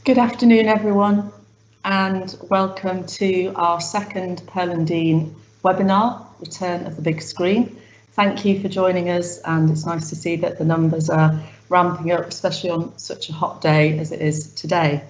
Good afternoon, everyone, and welcome to our second Pearl and Dean webinar, Return of the Big Screen. Thank you for joining us, and it's nice to see that the numbers are ramping up, especially on such a hot day as it is today.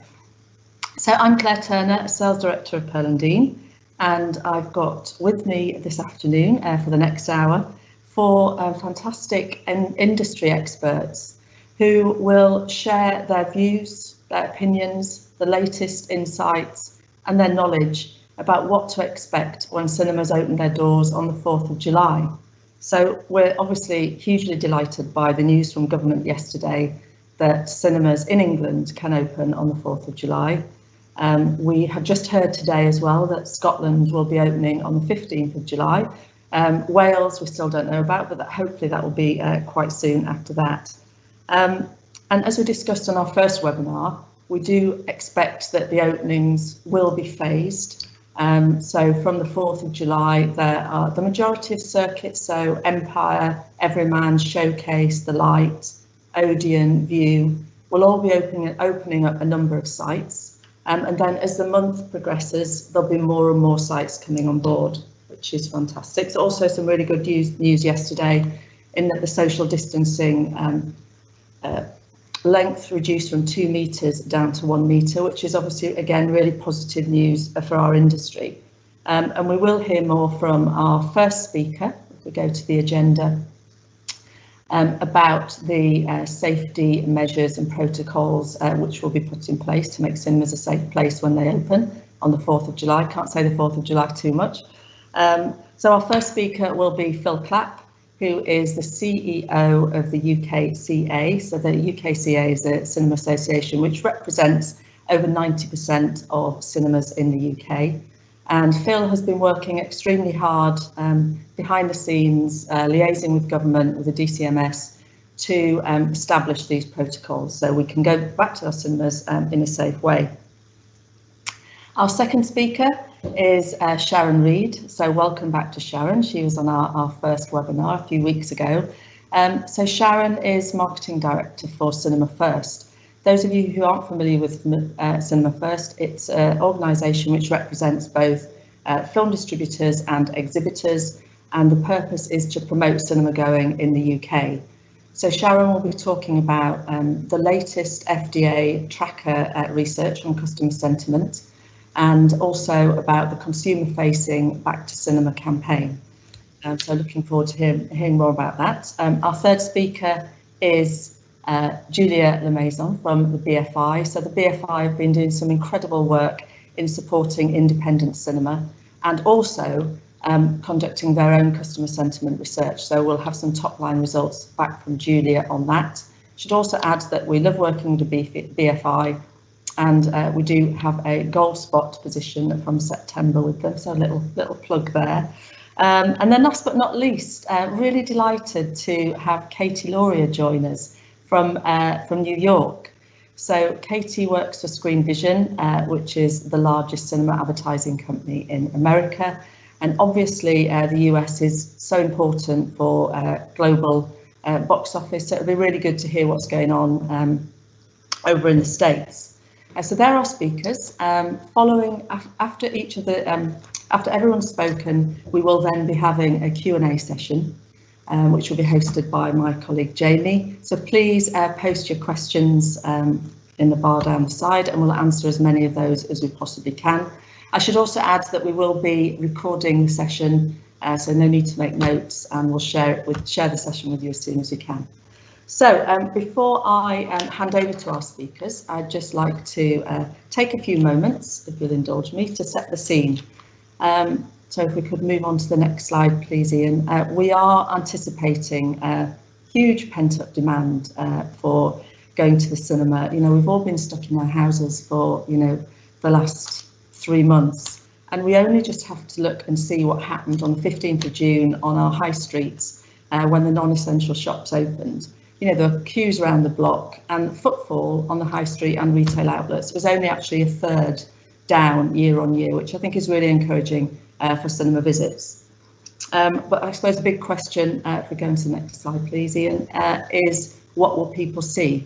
So I'm Clare Turner, Sales Director of Pearl and Dean, and I've got with me this afternoon for the next hour four fantastic industry experts who will share their views, their opinions, the latest insights and their knowledge about what to expect when cinemas open their doors on the 4th of July. So we're obviously hugely delighted by the news from government yesterday that cinemas in England can open on the 4th of July. We have just heard today as well that Scotland will be opening on the 15th of July. Wales we still don't know about, but hopefully that will be quite soon after that. And as we discussed on our first webinar, we do expect that the openings will be phased. So from the 4th of July, there are the majority of circuits, so Empire, Everyman, Showcase, The Light, Odeon, View, will all be opening up a number of sites. And then as the month progresses, there'll be more and more sites coming on board, which is fantastic. So also some really good news yesterday in that the social distancing length reduced from 2 metres down to 1 metre, which is obviously, again, really positive news for our industry. And we will hear more from our first speaker, if we go to the agenda, about the safety measures and protocols which will be put in place to make cinemas a safe place when they open on the 4th of July. Can't say the 4th of July too much. So our first speaker will be Phil Clapp, who is the CEO of the UKCA. So the UKCA is a cinema association which represents over 90% of cinemas in the UK. And Phil has been working extremely hard behind the scenes, liaising with government, with the DCMS, to establish these protocols so we can go back to our cinemas in a safe way. Our second speaker is Sharon Reed. So welcome back to Sharon. She was on our first webinar a few weeks ago. So Sharon is Marketing Director for Cinema First. Those of you who aren't familiar with Cinema First, it's an organisation which represents both film distributors and exhibitors, and the purpose is to promote cinema going in the UK. So Sharon will be talking about the latest FDA tracker research on customer sentiment, and also about the consumer-facing Back to Cinema campaign. So looking forward to hearing more about that. Our third speaker is Julia Lamaison from the BFI. So the BFI have been doing some incredible work in supporting independent cinema and also conducting their own customer sentiment research. So we'll have some top-line results back from Julia on that. Should also add that we love working with the BFI, and we do have a gold spot position from September with them, so a little plug there. And then last but not least, really delighted to have Katy Loria join us from New York. So Katy works for Screenvision, which is the largest cinema advertising company in America. And obviously the US is so important for global box office, so it'll be really good to hear what's going on over in the States. So there are speakers. Following after each of the after everyone's spoken, we will then be having a Q&A session, which will be hosted by my colleague Jamie. So please post your questions in the bar down the side, and we'll answer as many of those as we possibly can. I should also add that we will be recording the session, so no need to make notes, and we'll share the session with you as soon as we can. So before I hand over to our speakers, I'd just like to take a few moments, if you'll indulge me, to set the scene. So if we could move on to the next slide, please, Ian. We are anticipating huge pent-up demand for going to the cinema. You know, we've all been stuck in our houses for, the last 3 months, and we only just have to look and see what happened on the 15th of June on our high streets when the non-essential shops opened. There were queues around the block, and footfall on the high street and retail outlets was only actually a third down year on year, which I think is really encouraging for cinema visits. But I suppose the big question, if we go into the next slide, please, Ian, is what will people see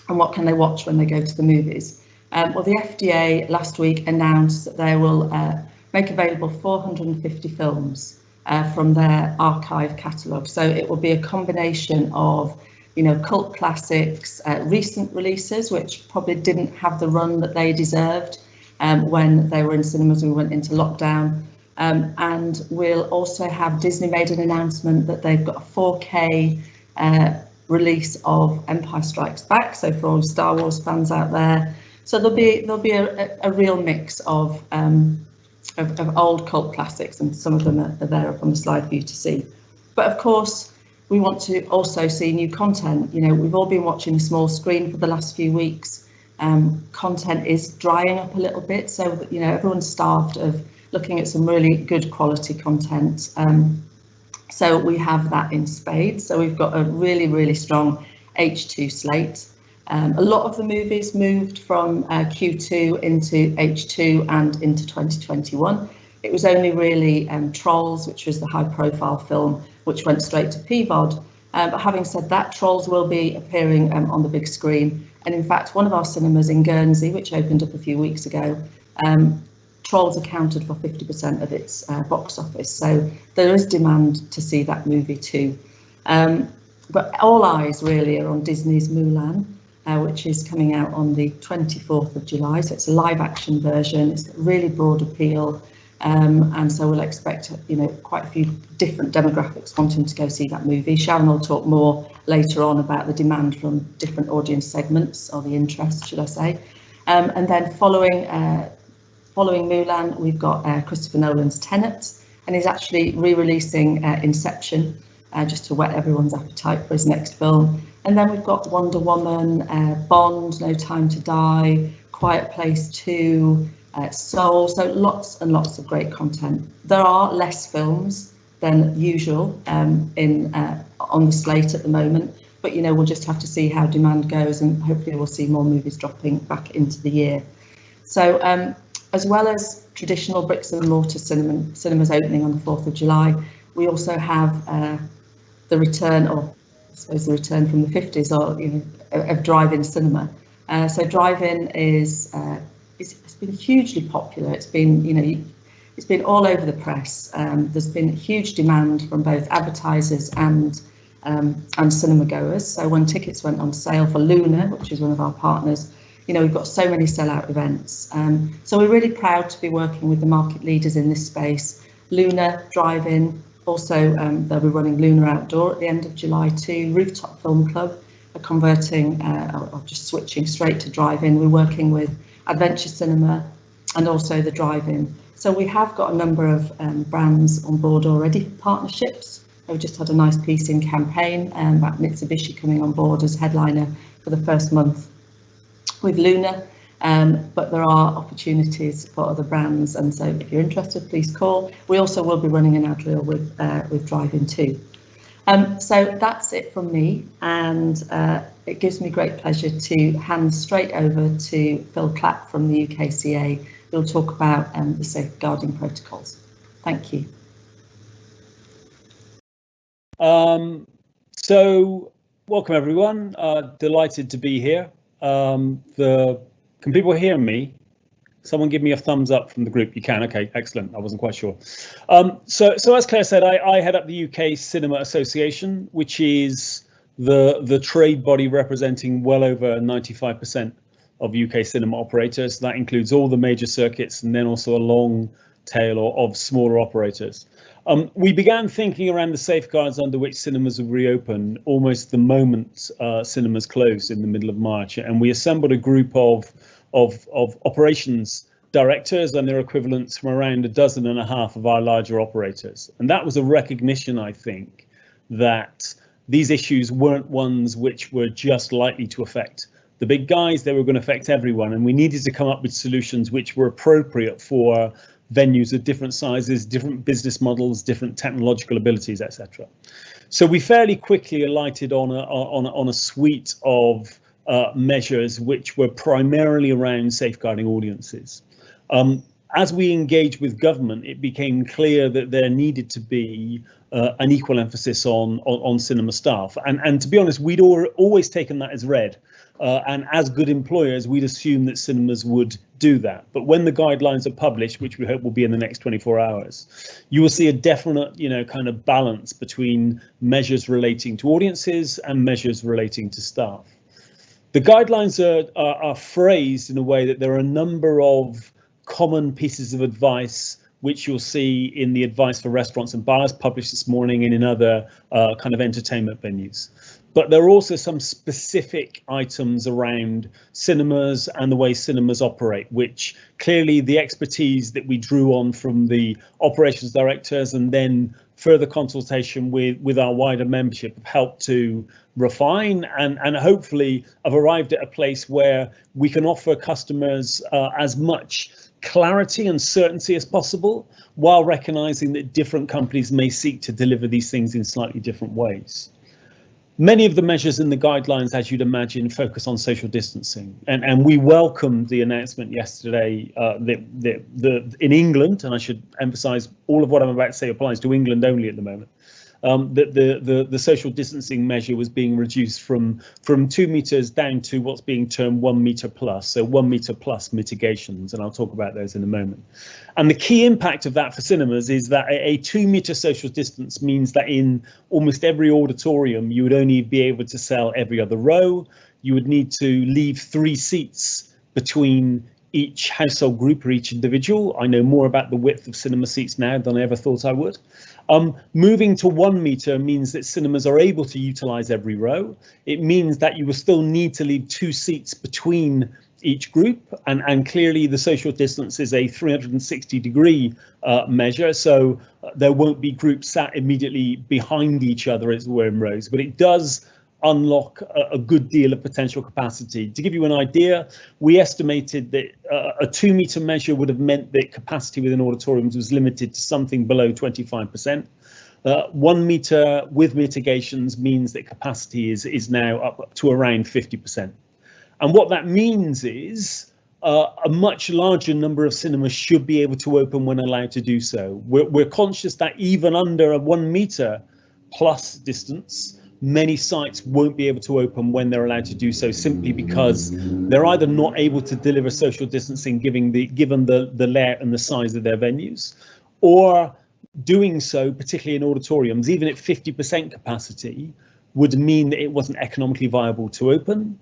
and what can they watch when they go to the movies? Well, the FDA last week announced that they will make available 450 films from their archive catalogue. So it will be a combination of, cult classics, recent releases, which probably didn't have the run that they deserved when they were in cinemas. We went into lockdown. And we'll also have Disney made an announcement that they've got a 4K release of Empire Strikes Back. So for all Star Wars fans out there, so there'll be a real mix of old cult classics, and some of them are there up on the slide for you to see. But of course, we want to also see new content. We've all been watching the small screen for the last few weeks. Content is drying up a little bit, so everyone's starved of looking at some really good quality content. So we have that in spades. So we've got a really, really strong H2 slate. A lot of the movies moved from Q2 into H2 and into 2021. It was only really Trolls, which was the high profile film, which went straight to PVOD. But having said that, Trolls will be appearing on the big screen. And in fact, one of our cinemas in Guernsey, which opened up a few weeks ago, Trolls accounted for 50% of its box office. So there is demand to see that movie too. But all eyes really are on Disney's Mulan, which is coming out on the 24th of July. So it's a live action version. It's got really broad appeal. And so we'll expect, quite a few different demographics wanting to go see that movie. Sharon will talk more later on about the demand from different audience segments, or the interest, should I say. And then following Mulan, we've got Christopher Nolan's Tenet, and he's actually re-releasing Inception, just to whet everyone's appetite for his next film. And then we've got Wonder Woman, Bond, No Time to Die, Quiet Place 2, Soul, so lots and lots of great content. There are less films than usual on the slate at the moment, but we'll just have to see how demand goes, and hopefully we'll see more movies dropping back into the year. So as well as traditional bricks and mortar cinemas opening on the 4th of July, we also have the return, or I suppose the return from the 50s, of drive-in cinema. So drive-in it's been hugely popular. It's been, it's been all over the press. There's been huge demand from both advertisers and cinema goers. So when tickets went on sale for Luna, which is one of our partners, we've got so many sellout events. So we're really proud to be working with the market leaders in this space. Luna, drive-in, also they'll be running Luna Outdoor at the end of July too. Rooftop Film Club are converting, or just switching straight to drive-in. We're working with Adventure Cinema and also the drive-in. So we have got a number of brands on board already for partnerships. We've just had a nice piece in Campaign about Mitsubishi coming on board as headliner for the first month with Luna, but there are opportunities for other brands, and so if you're interested, please call. We also will be running an ad reel with drive-in too. So that's it from me, and it gives me great pleasure to hand straight over to Phil Clapp from the UKCA, who'll talk about the safeguarding protocols. Thank you. So welcome everyone, delighted to be here. Can people hear me? Someone give me a thumbs up from the group. You can. Okay, excellent. I wasn't quite sure. So as Claire said, I head up the UK Cinema Association, which is the trade body representing well over 95% of UK cinema operators. That includes all the major circuits and then also a long tail of smaller operators. We began thinking around the safeguards under which cinemas would reopen almost the moment cinemas closed in the middle of March, and we assembled a group of operations directors and their equivalents from around 12.5 of our larger operators. And that was a recognition, I think, that these issues weren't ones which were just likely to affect the big guys. They were going to affect everyone, and we needed to come up with solutions which were appropriate for venues of different sizes, different business models, different technological abilities, etc. So we fairly quickly alighted on a suite of measures which were primarily around safeguarding audiences. As we engaged with government, it became clear that there needed to be an equal emphasis on cinema staff. And to be honest, we'd always taken that as read. And as good employers, we'd assume that cinemas would do that. But when the guidelines are published, which we hope will be in the next 24 hours, you will see a definite, kind of balance between measures relating to audiences and measures relating to staff. The guidelines are phrased in a way that there are a number of common pieces of advice which you'll see in the advice for restaurants and bars published this morning and in other kind of entertainment venues. But there are also some specific items around cinemas and the way cinemas operate, which clearly the expertise that we drew on from the operations directors and then further consultation with our wider membership have helped to refine and hopefully have arrived at a place where we can offer customers as much clarity and certainty as possible, while recognizing that different companies may seek to deliver these things in slightly different ways. Many of the measures in the guidelines, as you'd imagine, focus on social distancing, and we welcomed the announcement yesterday that in England, and I should emphasise all of what I'm about to say applies to England only at the moment, that the social distancing measure was being reduced from 2 meters down to what's being termed 1 meter plus, so 1 meter plus mitigations, and I'll talk about those in a moment. And the key impact of that for cinemas is that a 2 meter social distance means that in almost every auditorium you would only be able to sell every other row. You would need to leave 3 seats between each household group or each individual. I know more about the width of cinema seats now than I ever thought I would. Moving to 1 meter means that cinemas are able to utilize every row. It means that you will still need to leave 2 seats between each group, and clearly the social distance is a 360-degree measure, so there won't be groups sat immediately behind each other as it were in rows, but it does unlock a good deal of potential capacity. To give you an idea, we estimated that a 2 meter measure would have meant that capacity within auditoriums was limited to something below 25%. 1 meter with mitigations means that capacity is now up to around 50%. And what that means is a much larger number of cinemas should be able to open when allowed to do so. We're conscious that even under a 1 meter plus distance, many sites won't be able to open when they're allowed to do so, simply because they're either not able to deliver social distancing given the layout and the size of their venues, or doing so, particularly in auditoriums, even at 50% capacity, would mean that it wasn't economically viable to open,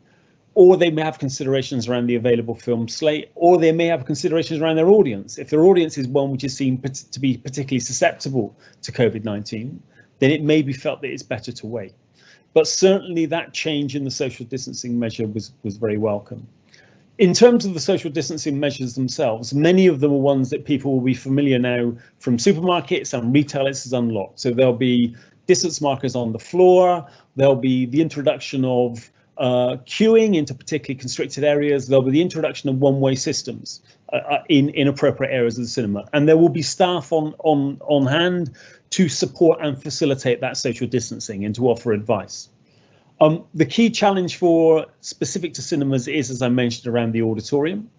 or they may have considerations around the available film slate, or they may have considerations around their audience. If their audience is one which is seen to be particularly susceptible to COVID-19, then it may be felt that it's better to wait. But certainly that change in the social distancing measure was very welcome. In terms of the social distancing measures themselves, many of them are ones that people will be familiar now from supermarkets and retailers has unlocked. So there'll be distance markers on the floor, there'll be the introduction of queuing into particularly constricted areas, there'll be the introduction of one-way systems in appropriate areas of the cinema, and there will be staff on hand to support and facilitate that social distancing and to offer advice. The key challenge specific to cinemas is, as I mentioned, around the auditorium.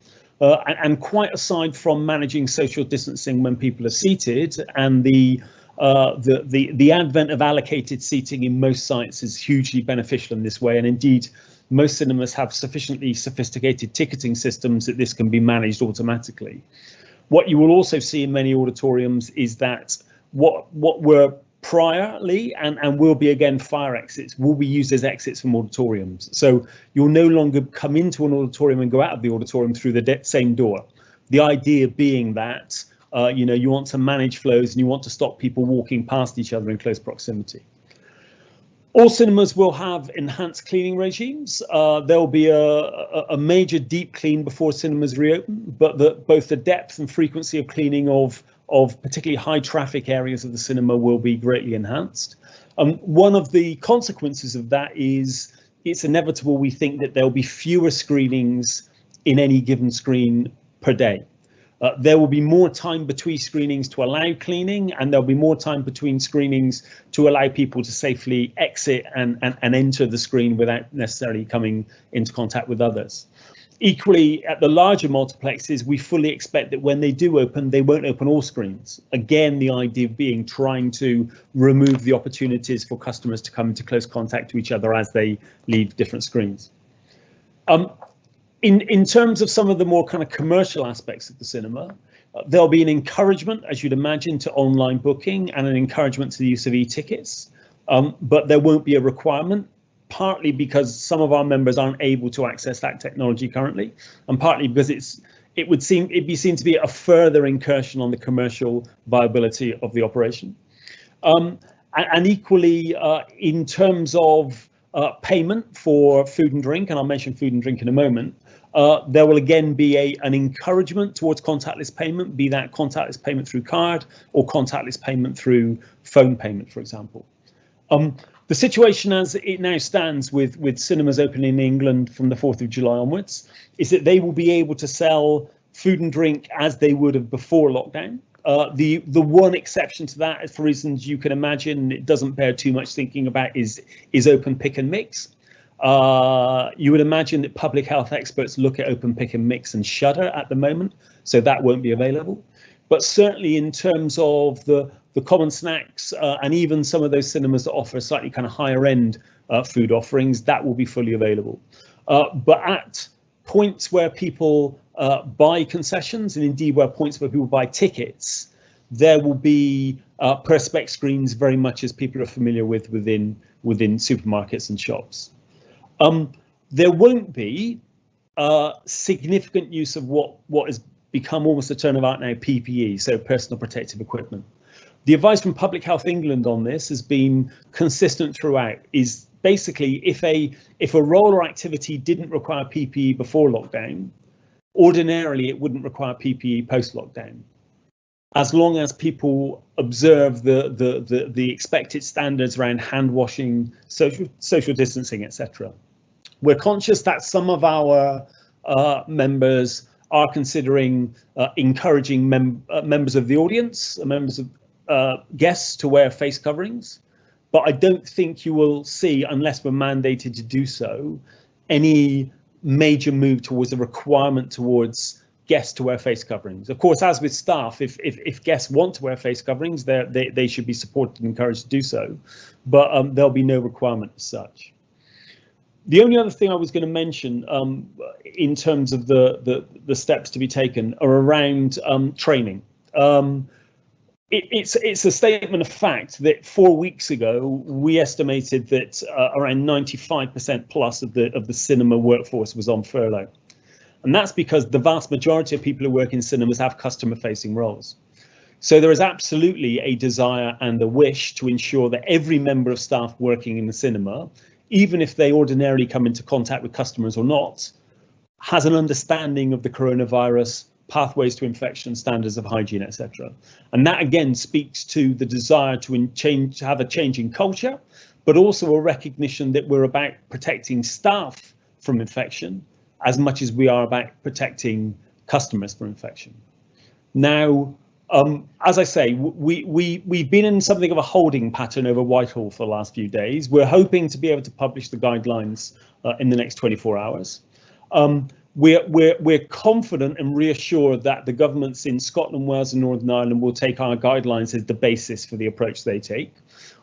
And quite aside from managing social distancing when people are seated, and the advent of allocated seating in most sites is hugely beneficial in this way. And indeed, most cinemas have sufficiently sophisticated ticketing systems that this can be managed automatically. What you will also see in many auditoriums is that what were priorly and will be again fire exits will be used as exits from auditoriums. So you'll no longer come into an auditorium and go out of the auditorium through the same door. The idea being that you want to manage flows and you want to stop people walking past each other in close proximity. All cinemas will have enhanced cleaning regimes. There'll be a major deep clean before cinemas reopen, but both the depth and frequency of cleaning of particularly high traffic areas of the cinema will be greatly enhanced. One of the consequences of that is it's inevitable, we think, that there'll be fewer screenings in any given screen per day. There will be more time between screenings to allow cleaning, and there'll be more time between screenings to allow people to safely exit and enter the screen without necessarily coming into contact with others. Equally, at the larger multiplexes, we fully expect that when they do open, they won't open all screens. Again, the idea being trying to remove the opportunities for customers to come into close contact to each other as they leave different screens. In terms of some of the more kind of commercial aspects of the cinema, there'll be an encouragement, as you'd imagine, to online booking and an encouragement to the use of e-tickets, but there won't be a requirement, partly because some of our members aren't able to access that technology currently, and partly because it'd be seen to be a further incursion on the commercial viability of the operation. And equally, in terms of payment for food and drink, and I'll mention food and drink in a moment, there will again be an encouragement towards contactless payment, be that contactless payment through card or contactless payment through phone payment, for example. The situation as it now stands with cinemas opening in England from the 4th of July onwards is that they will be able to sell food and drink as they would have before lockdown. The one exception to that, for reasons you can imagine, it doesn't bear too much thinking about, is open pick and mix. You would imagine that public health experts look at open pick and mix and shudder at the moment, so that won't be available. But certainly in terms of the common snacks and even some of those cinemas that offer slightly kind of higher end food offerings, that will be fully available. But at points where people buy concessions, and indeed where points where people buy tickets, there will be perspex screens, very much as people are familiar with within supermarkets and shops. There won't be significant use of what has become almost a term of art now, PPE, so personal protective equipment. The advice from Public Health England on this has been consistent throughout, is basically if a role or activity didn't require PPE before lockdown, ordinarily it wouldn't require PPE post lockdown, as long as people observe the expected standards around hand washing, social distancing, etc. We're conscious that some of our members are considering encouraging members of the audience, members of guests to wear face coverings, but I don't think you will see, unless we're mandated to do so, any major move towards a requirement towards guests to wear face coverings. Of course, as with staff, if guests want to wear face coverings, they should be supported and encouraged to do so, but there'll be no requirement as such. The only other thing I was going to mention in terms of the steps to be taken are around training. It's a statement of fact that 4 weeks ago we estimated that around 95% plus of the cinema workforce was on furlough, and that's because the vast majority of people who work in cinemas have customer-facing roles. So there is absolutely a desire and a wish to ensure that every member of staff working in the cinema, even if they ordinarily come into contact with customers or not, has an understanding of the coronavirus, pathways to infection, standards of hygiene, etc. And that again speaks to the desire to have a change in culture, but also a recognition that we're about protecting staff from infection as much as we are about protecting customers from infection. Now, as I say, we've been in something of a holding pattern over Whitehall for the last few days. We're hoping to be able to publish the guidelines in the next 24 hours. We're confident and reassured that the governments in Scotland, Wales and Northern Ireland will take our guidelines as the basis for the approach they take,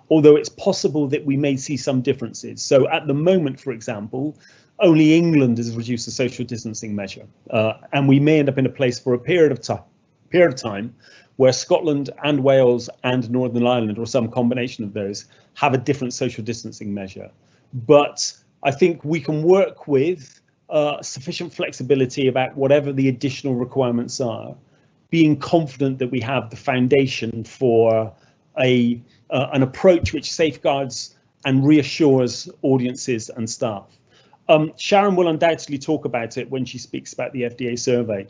although it's possible that we may see some differences. So at the moment, for example, only England has reduced the social distancing measure, and we may end up in a place for a period of time where Scotland and Wales and Northern Ireland, or some combination of those, have a different social distancing measure. But I think we can work with sufficient flexibility about whatever the additional requirements are, being confident that we have the foundation for an approach which safeguards and reassures audiences and staff. Sharon will undoubtedly talk about it when she speaks about the FDA survey,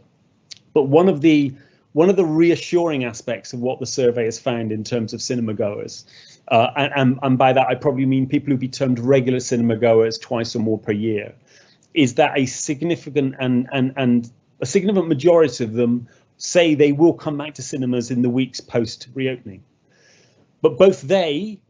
but one of the reassuring aspects of what the survey has found in terms of cinema goers, and by that I probably mean people who be termed regular cinema goers twice or more per year, is that a significant and a significant majority of them say they will come back to cinemas in the weeks post reopening. But both they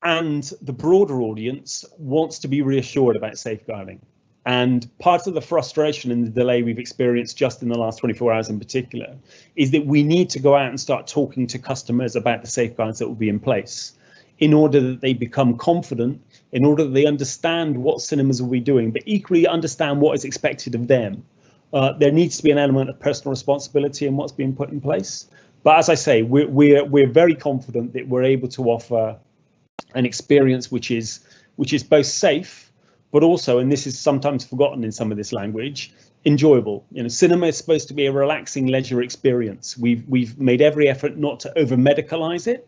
and the broader audience wants to be reassured about safeguarding. And part of the frustration and the delay we've experienced just in the last 24 hours in particular is that we need to go out and start talking to customers about the safeguards that will be in place in order that they become confident, in order that they understand what cinemas will be doing, but equally understand what is expected of them. There needs to be an element of personal responsibility in what's being put in place. But as I say, we're very confident that we're able to offer an experience which is both safe, but also, and this is sometimes forgotten in some of this language, enjoyable. You know, cinema is supposed to be a relaxing leisure experience. We've made every effort not to over medicalize it,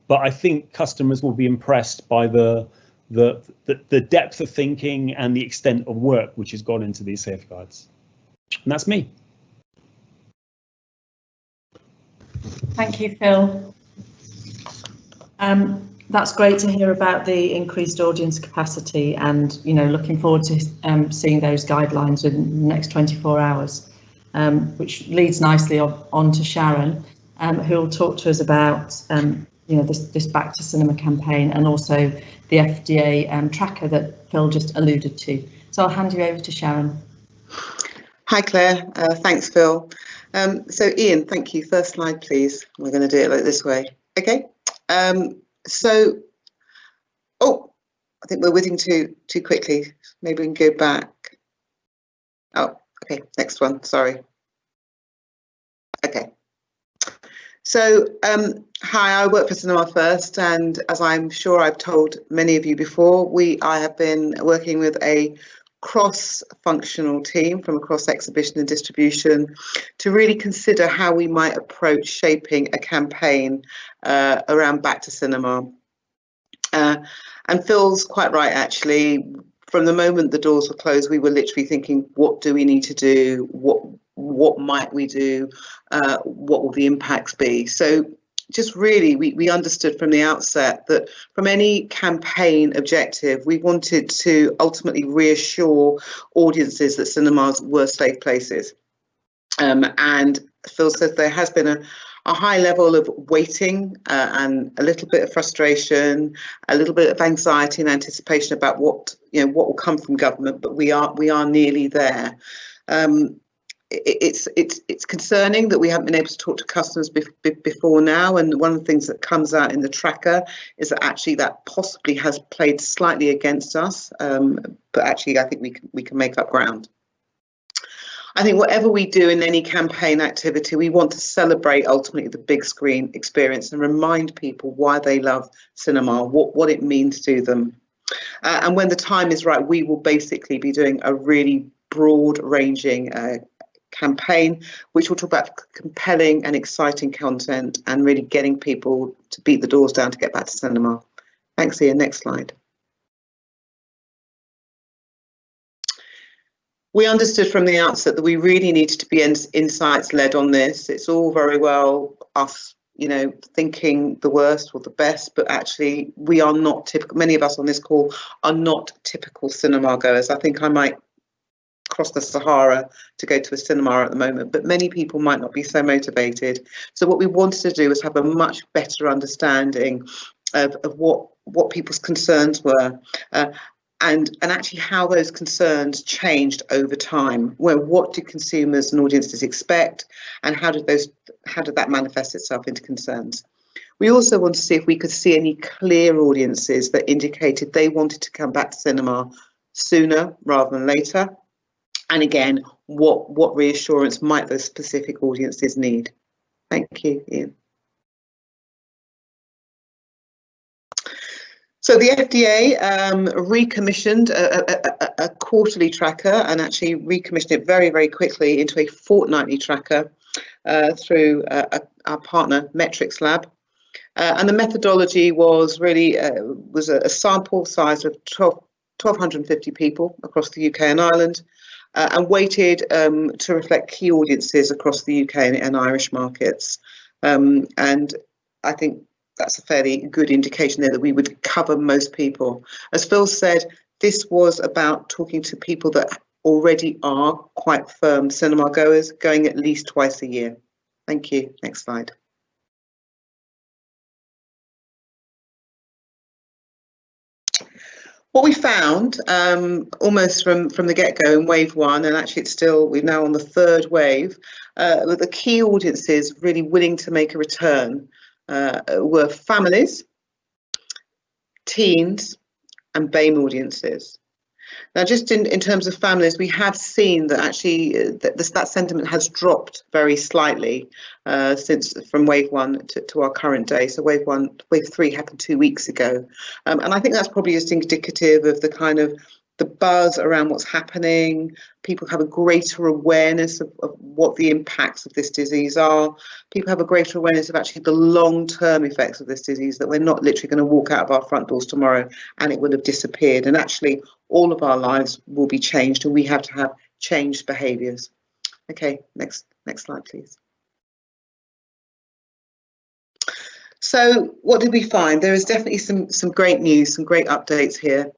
but I think customers will be impressed by the depth of thinking and the extent of work which has gone into these safeguards. And that's me. Thank you, Phil. That's great to hear about the increased audience capacity, and looking forward to seeing those guidelines in the next 24 hours, which leads nicely on to Sharon, who will talk to us about this Back to Cinema campaign and also the FDA tracker that Phil just alluded to. So I'll hand you over to Sharon. Hi Claire, thanks Phil. So Ian, thank you. First slide please. We're going to do it like this way. Okay. I think we're whizzing too quickly. Maybe we can go back. Oh, okay, next one, sorry. Okay. So, hi, I work for Cinema First, and as I'm sure I've told many of you before, I have been working with a cross-functional team from across exhibition and distribution to really consider how we might approach shaping a campaign around Back to Cinema. And Phil's quite right, actually. From the moment the doors were closed, we were literally thinking, what do we need to do? What might we do? What will the impacts be? So just really, we understood from the outset that from any campaign objective, we wanted to ultimately reassure audiences that cinemas were safe places. And Phil says there has been a high level of waiting and a little bit of frustration, a little bit of anxiety and anticipation about what will come from government, but we are nearly there. It's concerning that we haven't been able to talk to customers before now, and one of the things that comes out in the tracker is that actually that possibly has played slightly against us, but actually I think we can make up ground. I think whatever we do in any campaign activity, we want to celebrate ultimately the big screen experience and remind people why they love cinema, what it means to them. And when the time is right, we will basically be doing a really broad-ranging campaign, which will talk about compelling and exciting content and really getting people to beat the doors down to get back to cinema. Thanks, Ian. Next slide. We understood from the outset that we really needed to be insights led on this. It's all very well us, thinking the worst or the best, but actually we are not typical. Many of us on this call are not typical cinema goers. I think I might cross the Sahara to go to a cinema at the moment, but many people might not be so motivated. So what we wanted to do was have a much better understanding of what people's concerns were. And actually how those concerns changed over time. What did consumers and audiences expect, and how did that manifest itself into concerns? We also wanted to see if we could see any clear audiences that indicated they wanted to come back to cinema sooner rather than later. And again, what reassurance might those specific audiences need? Thank you, Ian. So the FDA recommissioned a quarterly tracker and actually recommissioned it very, very quickly into a fortnightly tracker through our partner Metrics Lab. And the methodology was really a sample size of 1,250 people across the UK and Ireland, and weighted to reflect key audiences across the UK and Irish markets. And I think that's a fairly good indication there that we would cover most people. As Phil said, this was about talking to people that already are quite firm cinema goers, going at least twice a year. Thank you. Next slide. What we found almost from the get-go in wave one, and actually we're now on the third wave, with the key audiences really willing to make a return were families, teens and BAME audiences. Now, just in terms of families, we have seen that actually that sentiment has dropped very slightly since from wave 1 to our current day. So wave 3 happened 2 weeks ago. And I think that's probably just indicative of the kind of the buzz around what's happening. People have a greater awareness of what the impacts of this disease are. People have a greater awareness of actually the long-term effects of this disease, that we're not literally going to walk out of our front doors tomorrow and it will have disappeared. And actually, all of our lives will be changed, and we have to have changed behaviours. Okay, next slide, please. So what did we find? There is definitely some great news, some great updates here.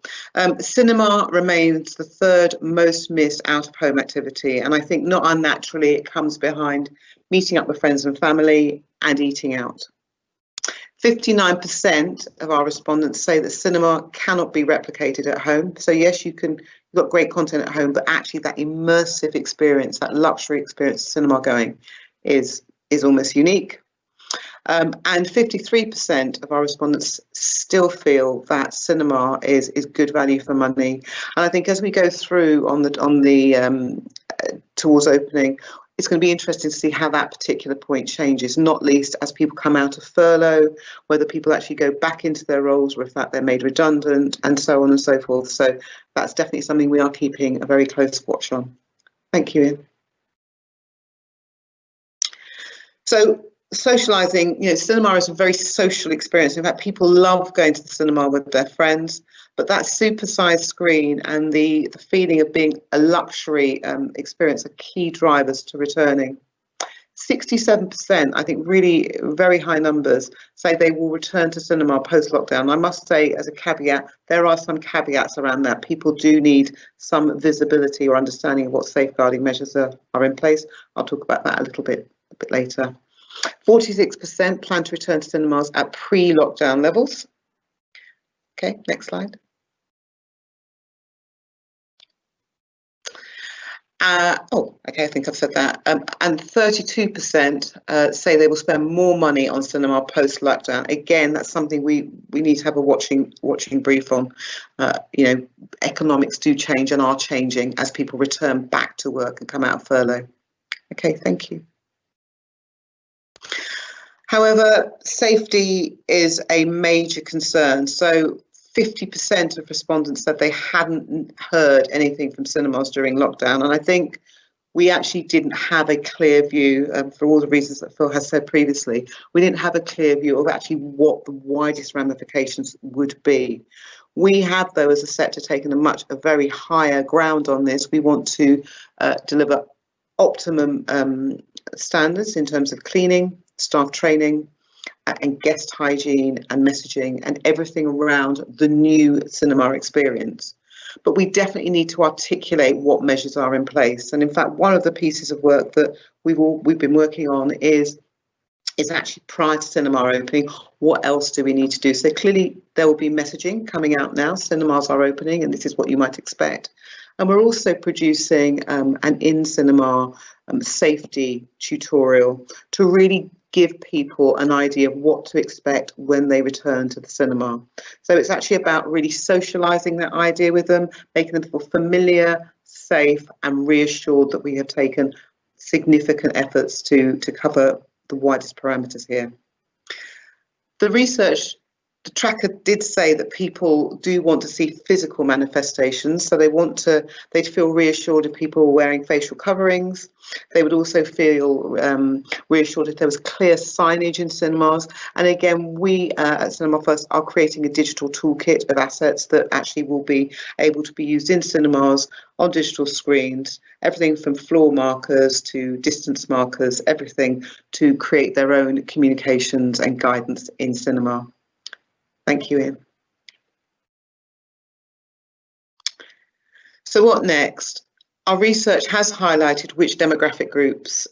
Cinema remains the third most missed out-of-home activity, and I think not unnaturally it comes behind meeting up with friends and family and eating out. 59% of our respondents say that cinema cannot be replicated at home. So yes, you've got great content at home, but actually that immersive experience, that luxury experience of cinema going is almost unique. And 53% of our respondents still feel that cinema is good value for money. And I think as we go through towards opening, it's going to be interesting to see how that particular point changes, not least as people come out of furlough, whether people actually go back into their roles or if they're made redundant, and so on and so forth. So that's definitely something we are keeping a very close watch on. Thank you, Ian. So socialising, cinema is a very social experience. In fact, people love going to the cinema with their friends, but that supersized screen and the feeling of being a luxury experience are key drivers to returning. 67%, I think really very high numbers, say they will return to cinema post-lockdown. I must say, as a caveat, there are some caveats around that. People do need some visibility or understanding of what safeguarding measures are in place. I'll talk about that a little bit later. 46% plan to return to cinemas at pre-lockdown levels. Okay, next slide. Okay, I think I've said that. And 32% say they will spend more money on cinema post-lockdown. Again, that's something we need to have a watching brief on. Economics do change and are changing as people return back to work and come out of furlough. Okay, thank you. However, safety is a major concern. So 50% of respondents said they hadn't heard anything from cinemas during lockdown. And I think we actually didn't have a clear view, for all the reasons that Phil has said previously, we didn't have a clear view of actually what the widest ramifications would be. We have, though, as a sector, taken a very higher ground on this. We want to deliver optimum standards in terms of cleaning, staff training, and guest hygiene and messaging and everything around the new cinema experience. But we definitely need to articulate what measures are in place. And in fact, one of the pieces of work that we've been working on is actually prior to cinema opening, what else do we need to do? So clearly there will be messaging coming out now. Cinemas are opening and this is what you might expect. And we're also producing an in-cinema safety tutorial to really give people an idea of what to expect when they return to the cinema. So it's actually about really socialising that idea with them, making them feel familiar, safe and reassured that we have taken significant efforts to cover the widest parameters here. The research, the tracker did say that people do want to see physical manifestations, so they'd feel reassured if people were wearing facial coverings. They would also feel reassured if there was clear signage in cinemas. And again, we at Cinema First are creating a digital toolkit of assets that actually will be able to be used in cinemas on digital screens, everything from floor markers to distance markers, everything to create their own communications and guidance in cinema. Thank you, Ian. So what next? Our research has highlighted which demographic groups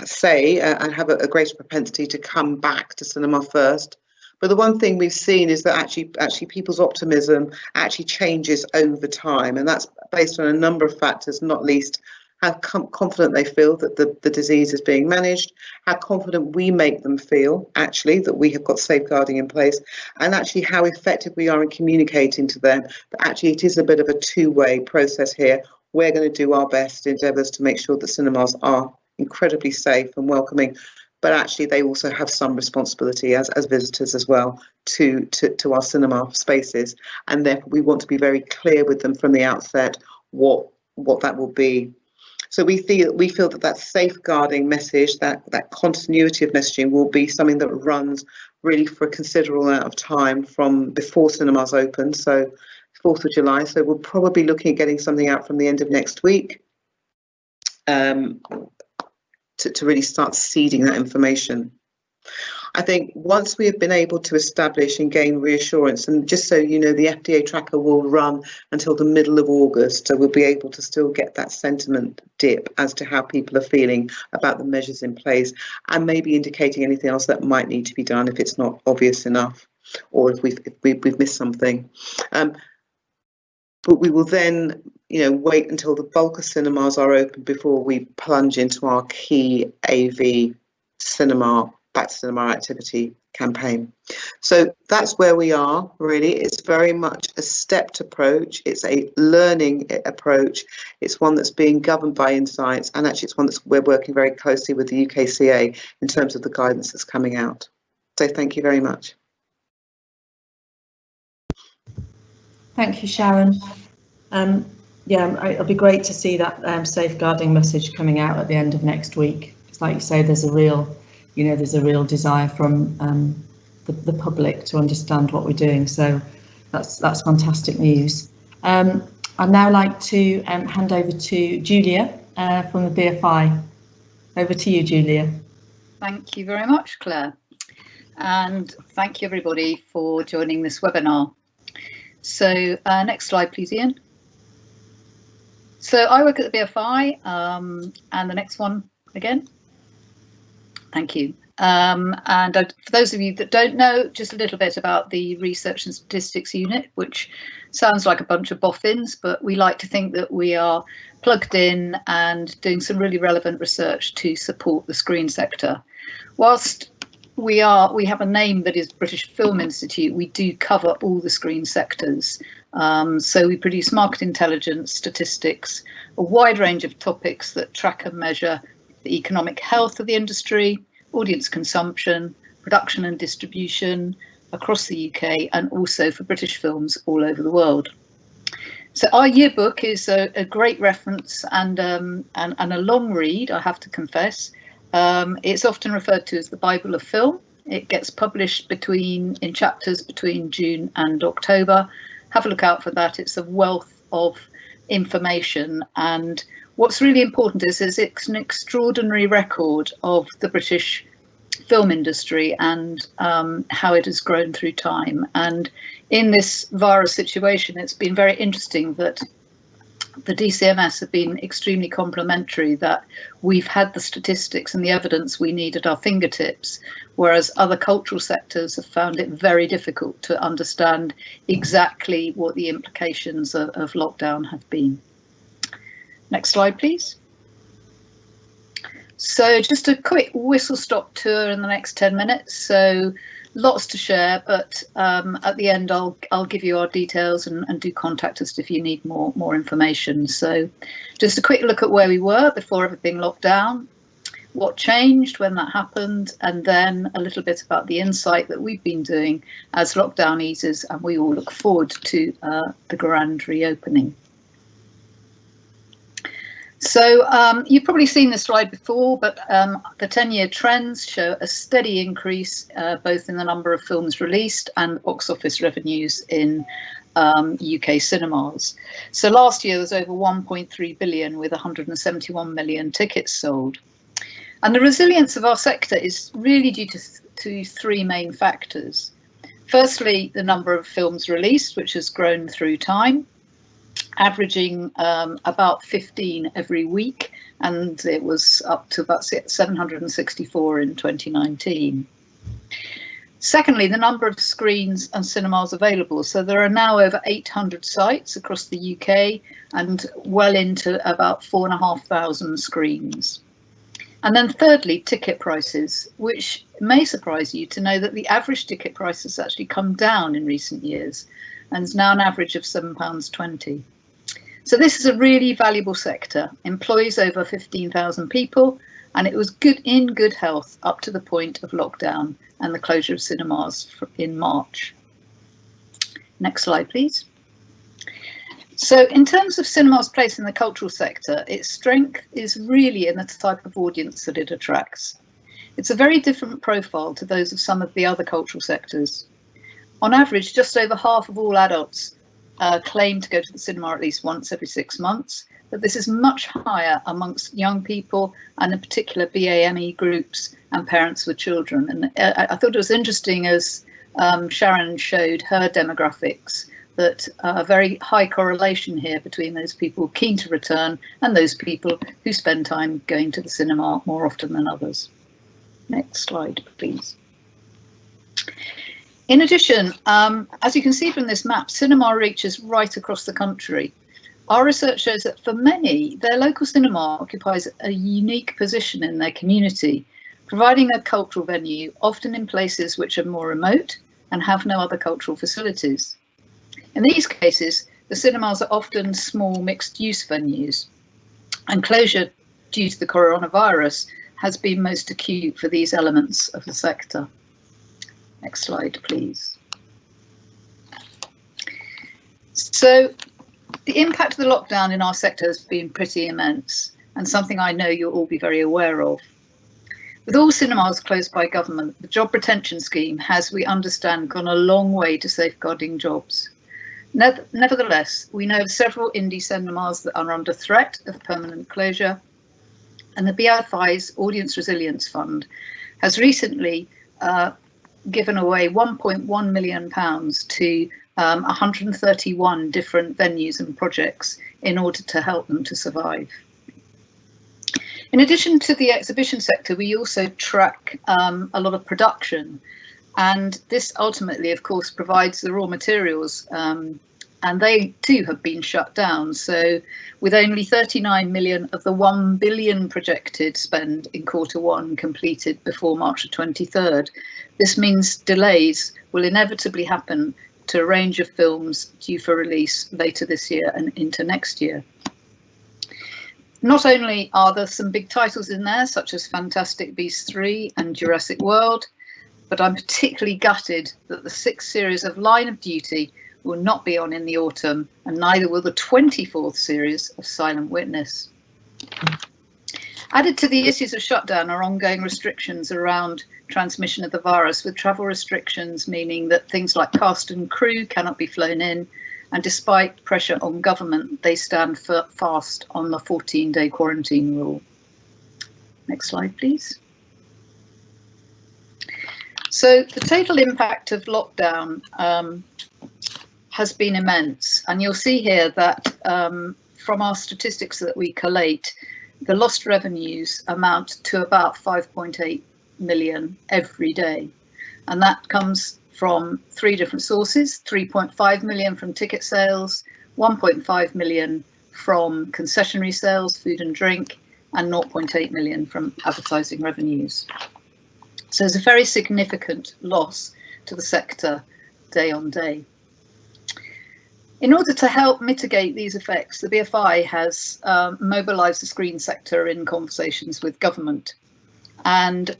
say and have a greater propensity to come back to Cinema First. But the one thing we've seen is that actually people's optimism actually changes over time, and that's based on a number of factors, not least how confident they feel that the disease is being managed, how confident we make them feel actually that we have got safeguarding in place, and actually how effective we are in communicating to them that actually it is a bit of a two-way process here. We're going to do our best endeavours to make sure that cinemas are incredibly safe and welcoming, but actually they also have some responsibility as visitors as well to our cinema spaces, and therefore we want to be very clear with them from the outset what that will be. So we feel that safeguarding message, that continuity of messaging will be something that runs really for a considerable amount of time from before cinemas open, so 4th of July. So we'll probably be looking at getting something out from the end of next week to really start seeding that information. I think once we have been able to establish and gain reassurance, and just so you know, the FDA tracker will run until the middle of August, so we'll be able to still get that sentiment dip as to how people are feeling about the measures in place, and maybe indicating anything else that might need to be done if it's not obvious enough, or if we've missed something. But we will then, wait until the bulk of cinemas are open before we plunge into our key AV back to cinema activity campaign. So that's where we are, really. It's very much a stepped approach. It's a learning approach. It's one that's being governed by insights, and actually it's one we're working very closely with the UKCA in terms of the guidance that's coming out. So thank you very much. Thank you, Sharon. It'll be great to see that safeguarding message coming out at the end of next week. It's like you say, there's a real desire from the public to understand what we're doing. So that's fantastic news. I'd now like to hand over to Julia from the BFI. Over to you, Julia. Thank you very much, Claire. And thank you everybody for joining this webinar. So next slide, please, Ian. So I work at the BFI, and the next one again. Thank you. And for those of you that don't know, just a little bit about the Research and Statistics Unit, which sounds like a bunch of boffins, but we like to think that we are plugged in and doing some really relevant research to support the screen sector. Whilst we have a name that is British Film Institute, we do cover all the screen sectors. So we produce market intelligence, statistics, a wide range of topics that track and measure the economic health of the industry, audience consumption, production and distribution across the UK, and also for British films all over the world. So our yearbook is a great reference and a long read, I have to confess. It's often referred to as the Bible of Film. It gets published in chapters between June and October. Have a look out for that. It's a wealth of information, and what's really important is it's an extraordinary record of the British film industry and how it has grown through time. And in this virus situation, it's been very interesting that the DCMS have been extremely complimentary, that we've had the statistics and the evidence we need at our fingertips, whereas other cultural sectors have found it very difficult to understand exactly what the implications of lockdown have been. Next slide, please. So just a quick whistle-stop tour in the next 10 minutes. So lots to share, but at the end I'll give you our details and do contact us if you need more information. So just a quick look at where we were before everything locked down, what changed when that happened, and then a little bit about the insight that we've been doing as lockdown eases and we all look forward to the grand reopening. So you've probably seen this slide before, but the 10-year trends show a steady increase both in the number of films released and the box office revenues in UK cinemas. So last year there was over 1.3 billion with 171 million tickets sold. And the resilience of our sector is really due to three main factors. Firstly, the number of films released, which has grown through time, averaging about 15 every week, and it was up to about 764 in 2019. Secondly, the number of screens and cinemas available. So there are now over 800 sites across the UK and well into about 4,500 screens. And then thirdly, ticket prices, which may surprise you to know that the average ticket price has actually come down in recent years and is now an average of £7.20. So this is a really valuable sector, employs over 15,000 people, and it was in good health up to the point of lockdown and the closure of cinemas in March. Next slide, please. So in terms of cinema's place in the cultural sector, its strength is really in the type of audience that it attracts. It's a very different profile to those of some of the other cultural sectors. On average, just over half of all adults claim to go to the cinema at least once every 6 months, but this is much higher amongst young people and in particular BAME groups and parents with children. And I thought it was interesting as Sharon showed her demographics, that a very high correlation here between those people keen to return and those people who spend time going to the cinema more often than others. Next slide, please. In addition, as you can see from this map, cinema reaches right across the country. Our research shows that for many, their local cinema occupies a unique position in their community, providing a cultural venue, often in places which are more remote and have no other cultural facilities. In these cases, the cinemas are often small mixed-use venues, and closure due to the coronavirus has been most acute for these elements of the sector. Next slide, please. So the impact of the lockdown in our sector has been pretty immense, and something I know you'll all be very aware of. With all cinemas closed by government, the job retention scheme has, we understand, gone a long way to safeguarding jobs. Nevertheless, we know of several indie cinemas that are under threat of permanent closure, and the BFI's Audience Resilience Fund has recently given away £1.1 million to 131 different venues and projects in order to help them to survive. In addition to the exhibition sector, we also track a lot of production, and this ultimately, of course, provides the raw materials, and they too have been shut down. So with only 39 million of the 1 billion projected spend in Q1 completed before March the 23rd, this means delays will inevitably happen to a range of films due for release later this year and into next year. Not only are there some big titles in there, such as Fantastic Beasts 3 and Jurassic World, but I'm particularly gutted that the 6th series of Line of Duty will not be on in the autumn, and neither will the 24th series of Silent Witness. Added to the issues of shutdown are ongoing restrictions around transmission of the virus, with travel restrictions meaning that things like cast and crew cannot be flown in, and despite pressure on government, they stand fast on the 14-day quarantine rule. Next slide, please. So the total impact of lockdown has been immense, and you'll see here that from our statistics that we collate, the lost revenues amount to about 5.8 million every day, and that comes from 3 different sources: 3.5 million from ticket sales, 1.5 million from concessionary sales, food and drink, and 0.8 million from advertising revenues. So there's a very significant loss to the sector day on day. In order to help mitigate these effects, the BFI has mobilised the screen sector in conversations with government, and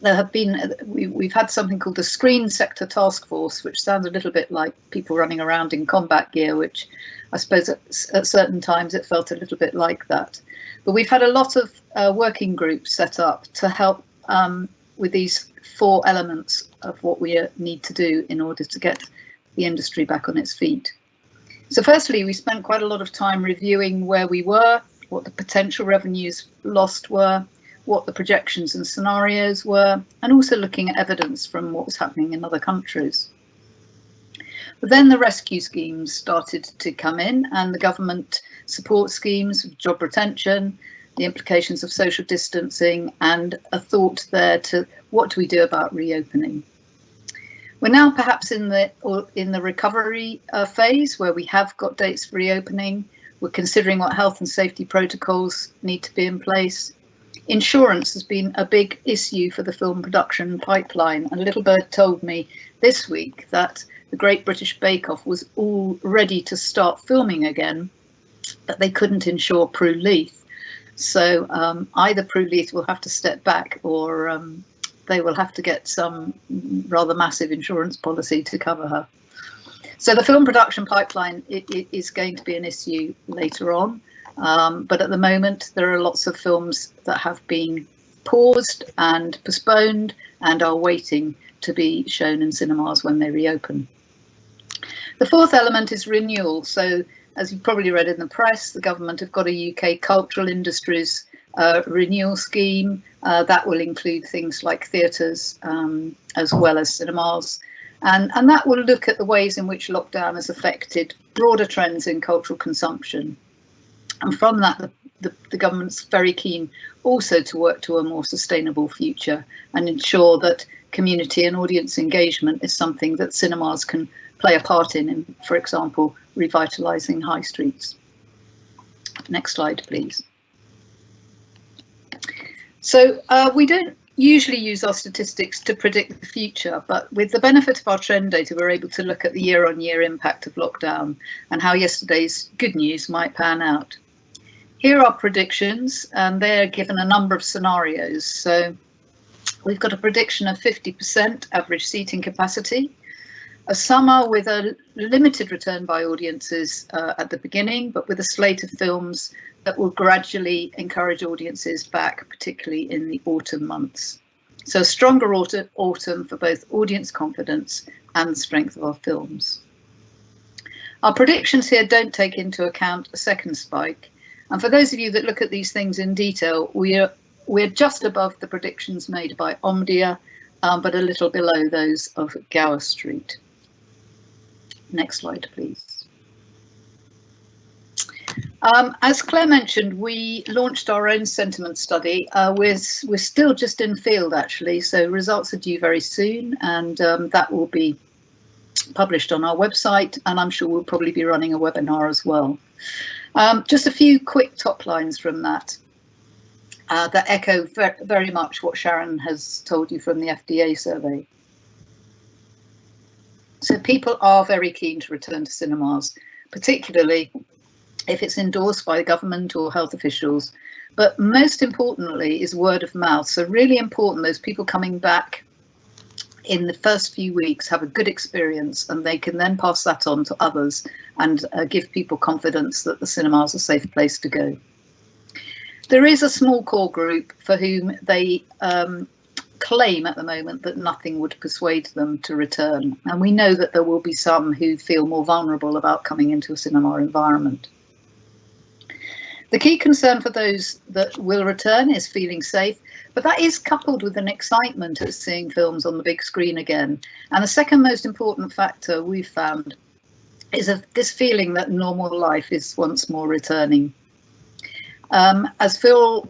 there have been, we've had something called the Screen Sector Task Force, which sounds a little bit like people running around in combat gear, which I suppose at certain times it felt a little bit like that. But we've had a lot of working groups set up to help with these 4 elements of what we need to do in order to get the industry back on its feet. So firstly, we spent quite a lot of time reviewing where we were, what the potential revenues lost were, what the projections and scenarios were, and also looking at evidence from what was happening in other countries. But then the rescue schemes started to come in, and the government support schemes, job retention, the implications of social distancing, and a thought there to what do we do about reopening. We're now perhaps in the recovery phase, where we have got dates for reopening. We're considering what health and safety protocols need to be in place. Insurance has been a big issue for the film production pipeline, and Little Bird told me this week that the Great British Bake Off was all ready to start filming again, but they couldn't insure Prue Leith. So either Prue Leith will have to step back, or they will have to get some rather massive insurance policy to cover her. So the film production pipeline is going to be an issue later on. But at the moment, there are lots of films that have been paused and postponed and are waiting to be shown in cinemas when they reopen. The fourth element is renewal. So as you've probably read in the press, the government have got a UK cultural industries renewal scheme that will include things like theatres as well as cinemas. And that will look at the ways in which lockdown has affected broader trends in cultural consumption. And from that, the government's very keen also to work to a more sustainable future and ensure that community and audience engagement is something that cinemas can play a part in, for example, revitalising high streets. Next slide, please. So we don't usually use our statistics to predict the future, but with the benefit of our trend data, we're able to look at the year-on-year impact of lockdown and how yesterday's good news might pan out. Here are predictions, and they're given a number of scenarios. So we've got a prediction of 50% average seating capacity, a summer with a limited return by audiences at the beginning, but with a slate of films that will gradually encourage audiences back, particularly in the autumn months. So a stronger autumn for both audience confidence and the strength of our films. Our predictions here don't take into account a second spike. And for those of you that look at these things in detail, we're just above the predictions made by Omdia, but a little below those of Gower Street. Next slide, please. As Claire mentioned, we launched our own sentiment study. We're still just in field, actually, so results are due very soon, and that will be published on our website, and I'm sure we'll probably be running a webinar as well. Just a few quick top lines from that that echo very much what Sharon has told you from the FDA survey. So people are very keen to return to cinemas, particularly if it's endorsed by the government or health officials. But most importantly is word of mouth. So really important, those people coming back in the first few weeks have a good experience, and they can then pass that on to others and give people confidence that the cinema is a safe place to go. There is a small core group for whom they claim at the moment that nothing would persuade them to return. And we know that there will be some who feel more vulnerable about coming into a cinema environment. The key concern for those that will return is feeling safe, but that is coupled with an excitement at seeing films on the big screen again. And the second most important factor we've found is this feeling that normal life is once more returning. As Phil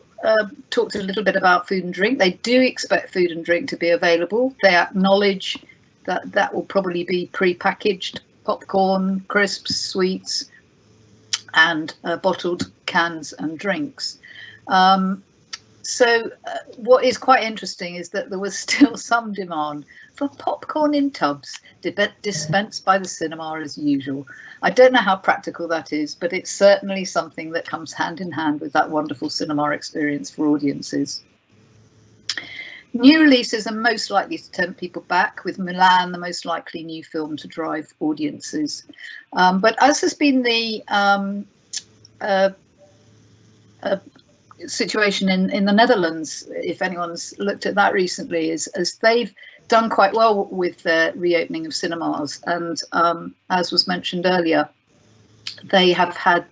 talked a little bit about food and drink, they do expect food and drink to be available. They acknowledge that that will probably be pre-packaged popcorn, crisps, sweets, and bottled cans and drinks. So what is quite interesting is that there was still some demand for popcorn in tubs dispensed by the cinema as usual. I don't know how practical that is, but it's certainly something that comes hand in hand with that wonderful cinema experience for audiences. New releases are most likely to tempt people back, with Mulan the most likely new film to drive audiences. But as has been the situation in the Netherlands, if anyone's looked at that recently, is as they've done quite well with their reopening of cinemas, and as was mentioned earlier, they have had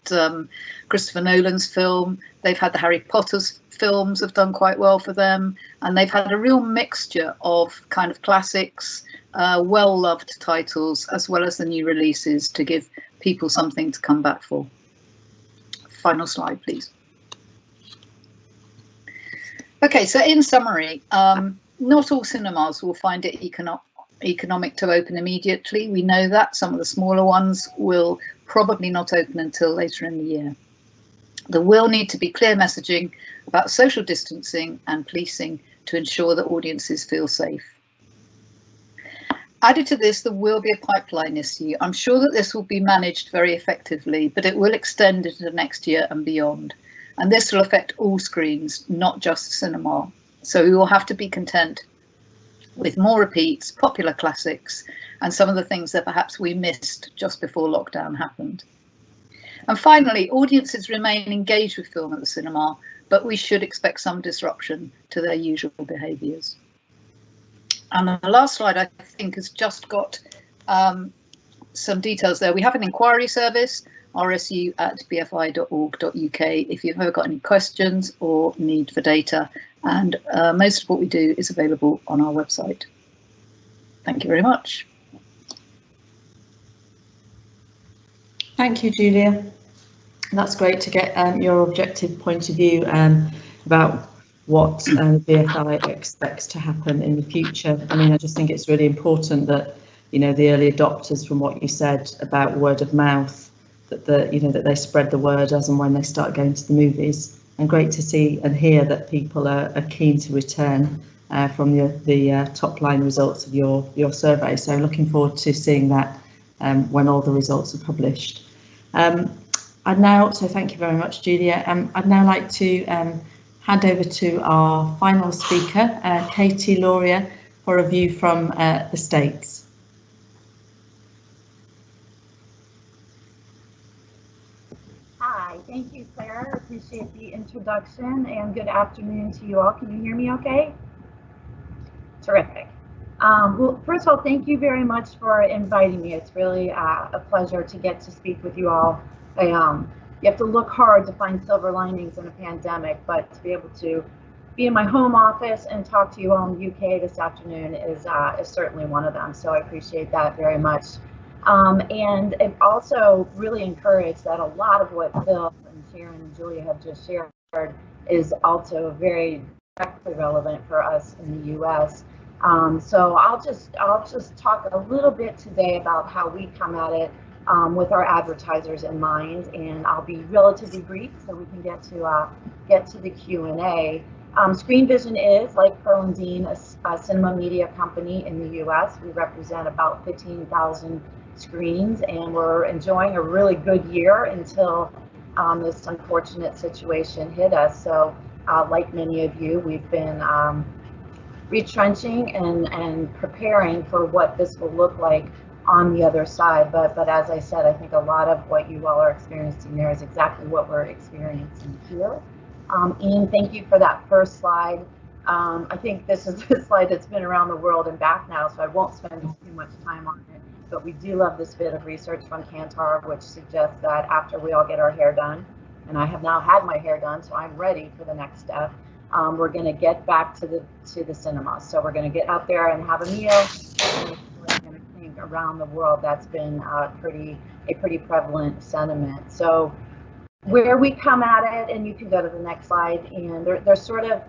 Christopher Nolan's film, they've had the Harry Potter's films have done quite well for them, and they've had a real mixture of kind of classics, well-loved titles, as well as the new releases to give people something to come back for. Final slide, please. Okay, so in summary, not all cinemas will find it economic to open immediately. We know that some of the smaller ones will probably not open until later in the year. There will need to be clear messaging about social distancing and policing to ensure that audiences feel safe. Added to this, there will be a pipeline issue. I'm sure that this will be managed very effectively, but it will extend into next year and beyond. And this will affect all screens, not just cinema. So we will have to be content with more repeats, popular classics, and some of the things that perhaps we missed just before lockdown happened. And finally, audiences remain engaged with film at the cinema, but we should expect some disruption to their usual behaviours. And the last slide, I think, has just got some details there. We have an inquiry service, rsu@bfi.org.uk, if you've ever got any questions or need for data. And most of what we do is available on our website. Thank you very much. Thank you, Julia. That's great to get your objective point of view about what BFI expects to happen in the future. I mean, I just think it's really important that, you know, the early adopters, from what you said about word of mouth, that that they spread the word as and when they start going to the movies. And great to see and hear that people are keen to return from the top line results of your survey. So looking forward to seeing that when all the results are published. So thank you very much, Julia. I'd now like to hand over to our final speaker, Katy, Loria, for a view from the States. Hi, thank you, Claire. I appreciate the introduction and good afternoon to you all. Can you hear me okay? Terrific. Well, first of all, thank you very much for inviting me. It's really a pleasure to get to speak with you all. You have to look hard to find silver linings in a pandemic, but to be able to be in my home office and talk to you all in the UK this afternoon is certainly one of them. So I appreciate that very much. And it also really encouraged that a lot of what Phil and Sharon and Julia have just shared is also very directly relevant for us in the US. So I'll just talk a little bit today about how we come at it with our advertisers in mind, and I'll be relatively brief so we can get to the Q&A. Screenvision is, like Pearl and Dean, a cinema media company in the US. We represent about 15,000 screens, and we're enjoying a really good year until this unfortunate situation hit us. So like many of you, we've been retrenching and preparing for what this will look like on the other side. But as I said, I think a lot of what you all are experiencing there is exactly what we're experiencing here. Ian, thank you for that first slide. I think this is the slide that's been around the world and back now, so I won't spend too much time on it. But we do love this bit of research from Kantar, which suggests that after we all get our hair done, and I have now had my hair done, so I'm ready for the next step, we're going to get back to the cinema. So we're going to get out there and have a meal. And I think around the world that's been a pretty prevalent sentiment. So where we come at it, and you can go to the next slide, and there's sort of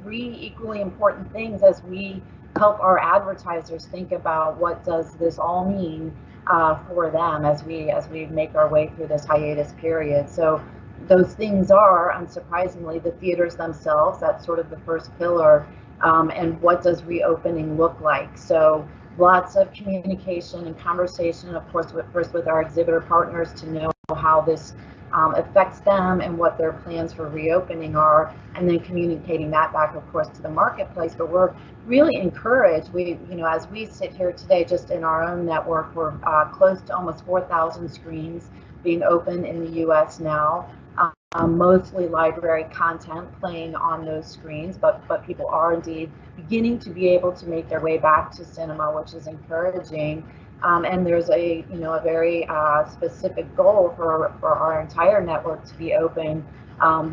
three equally important things as we help our advertisers think about what does this all mean for them as we make our way through this hiatus period. So those things are, unsurprisingly, the theaters themselves. That's sort of the first pillar. And what does reopening look like? So lots of communication and conversation, of course, first with our exhibitor partners to know how this affects them and what their plans for reopening are, and then communicating that back, of course, to the marketplace. But we're really encouraged. As we sit here today, just in our own network, we're close to almost 4,000 screens being open in the US now. Mostly library content playing on those screens, but people are indeed beginning to be able to make their way back to cinema, which is encouraging. And there's a very specific goal for our entire network to be open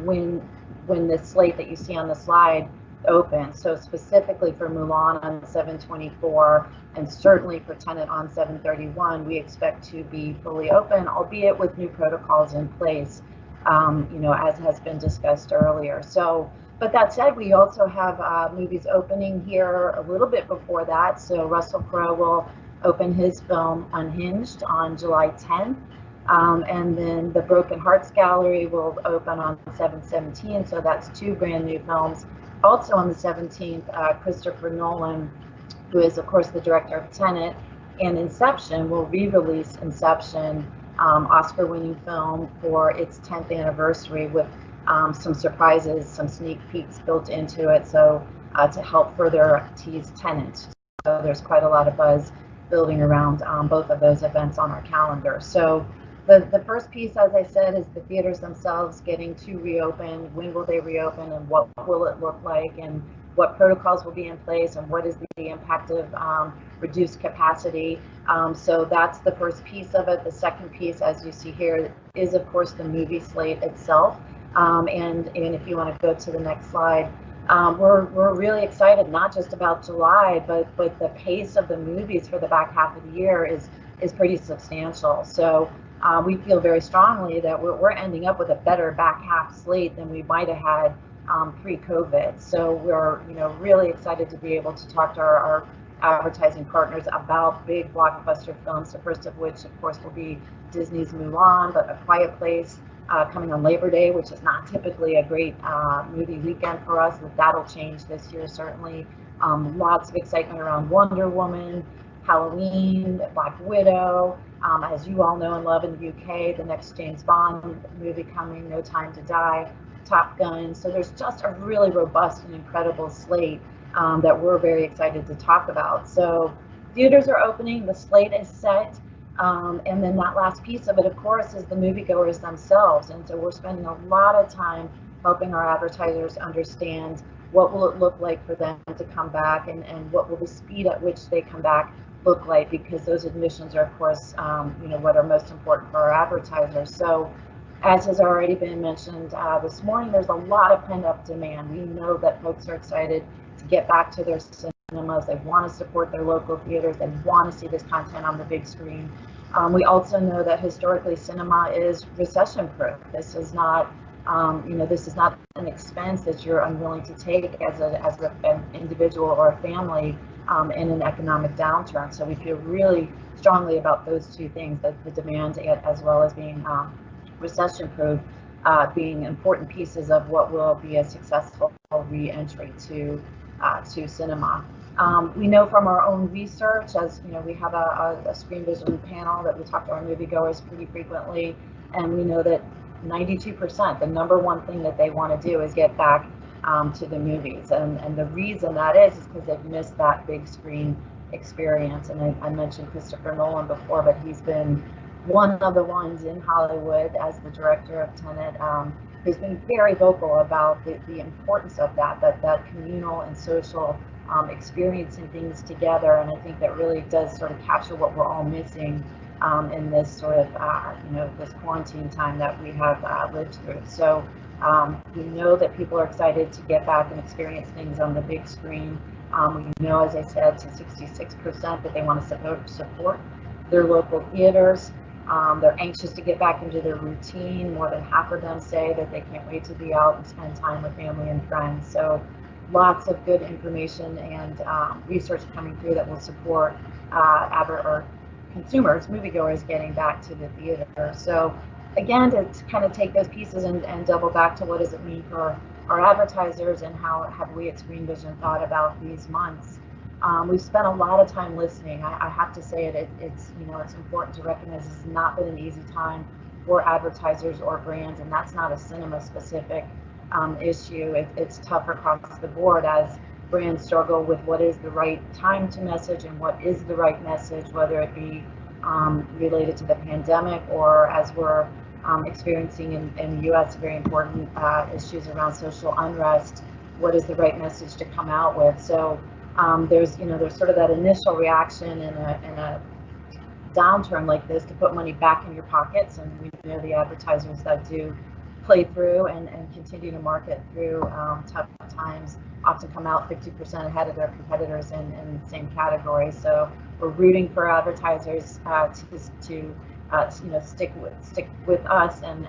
when the slate that you see on the slide opens. So specifically for Mulan on 7/24, and certainly for Tenet on 7/31, we expect to be fully open, albeit with new protocols in place. As has been discussed earlier. So But that said, we also have movies opening here a little bit before that. So Russell Crowe will open his film Unhinged on July 10th. And then the Broken Hearts Gallery will open on 7/17. So that's 2 brand new films. Also on the 17th, Christopher Nolan, who is of course the director of Tenet and Inception, will re-release Inception, Oscar-winning film, for its 10th anniversary with some surprises, some sneak peeks built into it, so to help further tease Tenet. So there's quite a lot of buzz building around both of those events on our calendar. So the first piece, as I said, is the theaters themselves getting to reopen. When will they reopen, and what will it look like, and what protocols will be in place, and what is the impact of reduced capacity. So that's the first piece of it. The second piece, as you see here, is of course the movie slate itself. And if you want to go to the next slide, we're really excited, not just about July, but the pace of the movies for the back half of the year is pretty substantial. So we feel very strongly that we're ending up with a better back half slate than we might have had pre-COVID. So we're really excited to be able to talk to our advertising partners about big blockbuster films. The first of which, of course, will be Disney's Mulan, but A Quiet Place coming on Labor Day, which is not typically a great movie weekend for us. But that'll change this year, certainly. Lots of excitement around Wonder Woman, Halloween, Black Widow. As you all know and love in the UK, the next James Bond movie coming, No Time to Die, Top Gun. So there's just a really robust and incredible slate that we're very excited to talk about. So theaters are opening, the slate is set, and then that last piece of it, of course, is the moviegoers themselves. And so we're spending a lot of time helping our advertisers understand what will it look like for them to come back, and what will the speed at which they come back look like, because those admissions are, of course, what are most important for our advertisers. So as has already been mentioned this morning, there's a lot of pent-up demand. We know that folks are excited to get back to their cinemas. They want to support their local theaters. They want to see this content on the big screen. We also know that historically cinema is recession-proof. This is not, this is not an expense that you're unwilling to take as an individual or a family in an economic downturn. So we feel really strongly about those two things, that the demand as well as being recession-proof, being important pieces of what will be a successful re-entry to cinema. We know from our own research, as we have a Screenvision panel that we talk to our moviegoers pretty frequently, and we know that 92%, the number one thing that they want to do is get back to the movies, and the reason that is because they've missed that big screen experience. And I mentioned Christopher Nolan before, but he's been one of the ones in Hollywood as the director of Tenet, who's been very vocal about the importance of that communal and social experiencing things together. And I think that really does sort of capture what we're all missing in this sort of this quarantine time that we have lived through. So we know that people are excited to get back and experience things on the big screen. We know, as I said, to 66% that they want to support their local theaters. They're anxious to get back into their routine. More than half of them say that they can't wait to be out and spend time with family and friends. So lots of good information and research coming through that will support consumers, moviegoers, getting back to the theater. So again, to kind of take those pieces and double back to what does it mean for our advertisers, and how have we at Screenvision thought about these months. We've spent a lot of time listening. I have to say it's important to recognize this has not been an easy time for advertisers or brands, and that's not a cinema specific issue. It's tough across the board as brands struggle with what is the right time to message and what is the right message, whether it be related to the pandemic or as we're experiencing in the U.S. very important issues around social unrest. What is the right message to come out with? So there's sort of that initial reaction in a downturn like this to put money back in your pockets, and we know the advertisers that do play through and continue to market through tough times often come out 50% ahead of their competitors in the same category. So we're rooting for advertisers to stick with us and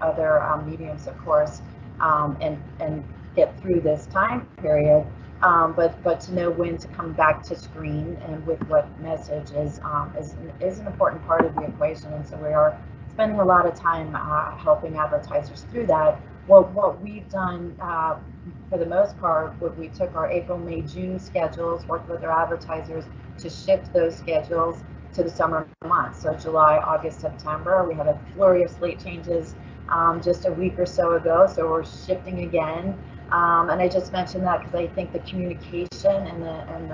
other mediums, of course, and get through this time period. But to know when to come back to screen and with what message is an important part of the equation. And so we are spending a lot of time helping advertisers through that. What we've done for the most part, we took our April, May, June schedules, worked with our advertisers to shift those schedules to the summer months. So July, August, September. We had a flurry of slate changes just a week or so ago. So we're shifting again. And I just mentioned that because I think the communication and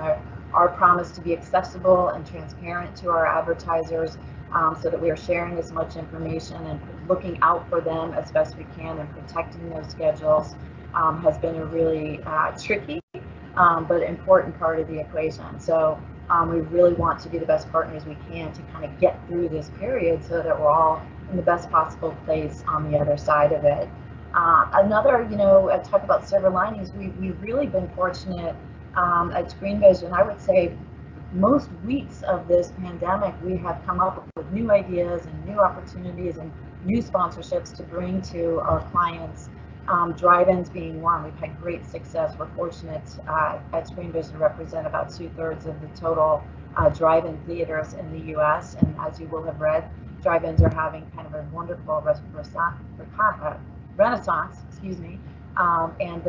our promise to be accessible and transparent to our advertisers, so that we are sharing as much information and looking out for them as best we can and protecting those schedules, has been a really tricky but important part of the equation. So we really want to be the best partners we can to kind of get through this period so that we're all in the best possible place on the other side of it. Another, talk about silver linings, we've really been fortunate at Screenvision. I would say most weeks of this pandemic, we have come up with new ideas and new opportunities and new sponsorships to bring to our clients, drive-ins being one. We've had great success. We're fortunate at Screenvision to represent about 2/3 of the total drive-in theaters in the US. And as you will have read, drive-ins are having kind of a wonderful renaissance, and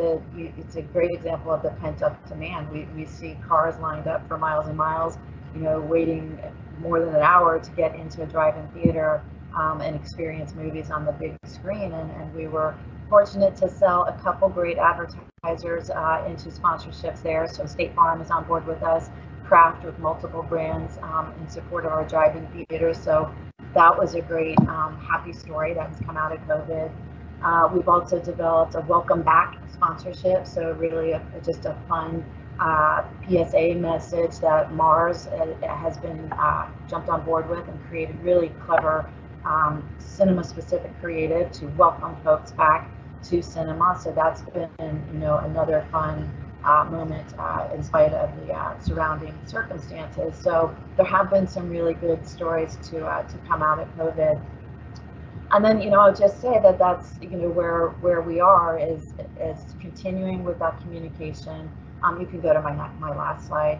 it's a great example of the pent-up demand. We see cars lined up for miles and miles, waiting more than an hour to get into a drive-in theater and experience movies on the big screen. And we were fortunate to sell a couple great advertisers into sponsorships there. So State Farm is on board with us, Kraft with multiple brands in support of our drive-in theaters. So that was a great happy story that has come out of COVID. We've also developed a welcome back sponsorship, so really just a fun PSA message that Mars has been jumped on board with and created really clever cinema-specific creative to welcome folks back to cinema. So that's been another fun moment in spite of the surrounding circumstances. So there have been some really good stories to come out of COVID. And then, I'll just say that that's, where we are is continuing with that communication. You can go to my last slide,